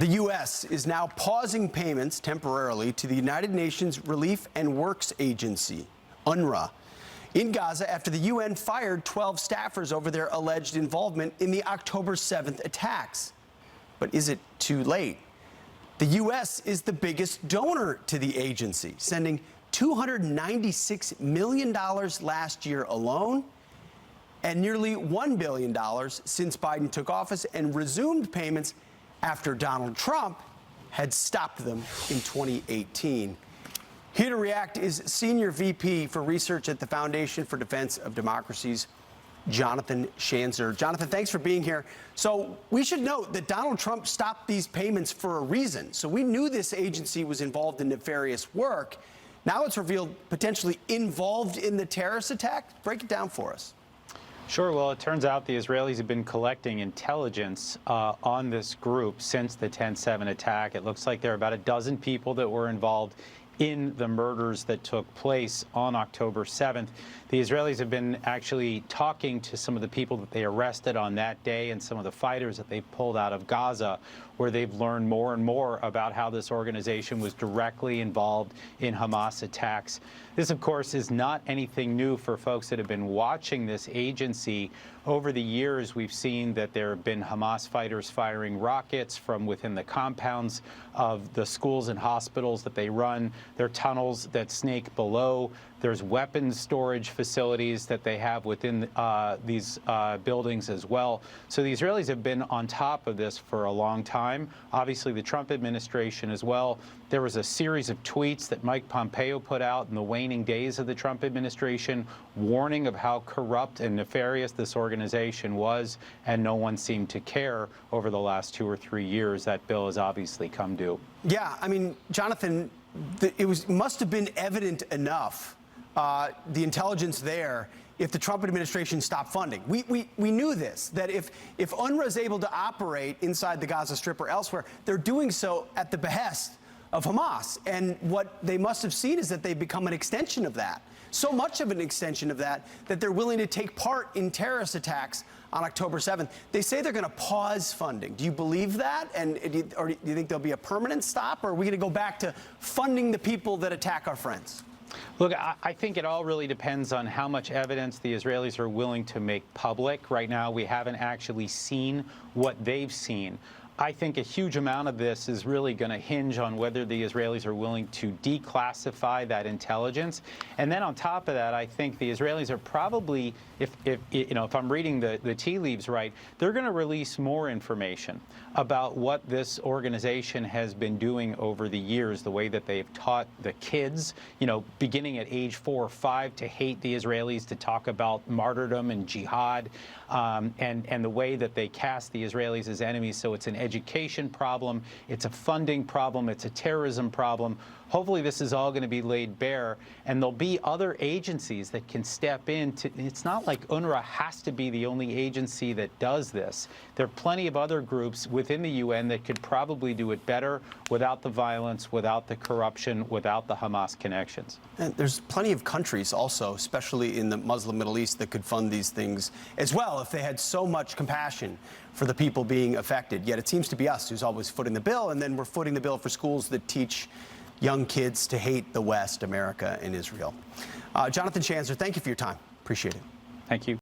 The U.S. is now pausing payments temporarily to the United Nations Relief and Works Agency, UNRWA, in Gaza after the UN fired 12 staffers over their alleged involvement in the October 7th attacks. But is it too late? The U.S. is the biggest donor to the agency, sending $296 million last year alone, and nearly $1 billion since Biden took office and resumed payments after Donald Trump had stopped them in 2018. Here to react is Senior VP for Research at the Foundation for Defense of Democracies, Jonathan Schanzer. Jonathan, thanks for being here. So we should note that Donald Trump stopped these payments for a reason. So we knew this agency was involved in nefarious work. Now it's revealed potentially involved in the terrorist attack. Break it down for us. Sure. Well, it turns out the Israelis have been collecting intelligence on this group since the 10/7 attack. It looks like there are about a dozen people that were involved in the murders that took place on October 7th. The Israelis have been actually talking to some of the people that they arrested on that day and some of the fighters that they pulled out of Gaza, where they've learned more and more about how this organization was directly involved in Hamas attacks. This, of course, is not anything new for folks that have been watching this agency. Over the years, we've seen that there have been Hamas fighters firing rockets from within the compounds of the schools and hospitals that they run. There are tunnels that snake below. There's weapons storage facilities that they have within these buildings as well. So the Israelis have been on top of this for a long time. Obviously, the Trump administration as well. There was a series of tweets that Mike Pompeo put out in the waning days of the Trump administration, warning of how corrupt and nefarious this organization was, and no one seemed to care over the last 2 or 3 years. That bill has obviously come due. Yeah, I mean, Jonathan, it must have been evident enough, the intelligence there, if the Trump administration stopped funding. We knew this, that if UNRWA is able to operate inside the Gaza Strip or elsewhere, they're doing so at the behest of Hamas. And what they must have seen is that they've become an extension of that. So much of an extension of that they're willing to take part in terrorist attacks on October 7th. They say they're going to pause funding. Do you believe that? Or do you think there'll be a permanent stop? Or are we going to go back to funding the people that attack our friends? Look, I think it all really depends on how much evidence the Israelis are willing to make public. Right now, we haven't actually seen what they've seen. I think a huge amount of this is really going to hinge on whether the Israelis are willing to declassify that intelligence. And then on top of that, I think the Israelis are probably, if I'm reading the tea leaves right, they're going to release more information about what this organization has been doing over the years, the way that they've taught the kids, beginning at age 4 or 5, to hate the Israelis, to talk about martyrdom and jihad, and the way that they cast the Israelis as enemies. So it's an education problem, it's a funding problem, it's a terrorism problem. Hopefully this is all going to be laid bare, and there'll be other agencies that can step in. It's not like UNRWA has to be the only agency that does this. There are plenty of other groups within the UN that could probably do it better without the violence, without the corruption, without the Hamas connections. And there's plenty of countries also, especially in the Muslim Middle East, that could fund these things as well if they had so much compassion for the people being affected. Yet it seems to be us who's always footing the bill, and then we're footing the bill for schools that teach young kids to hate the West, America, and Israel. Jonathan Schanzer, thank you for your time. Appreciate it. Thank you.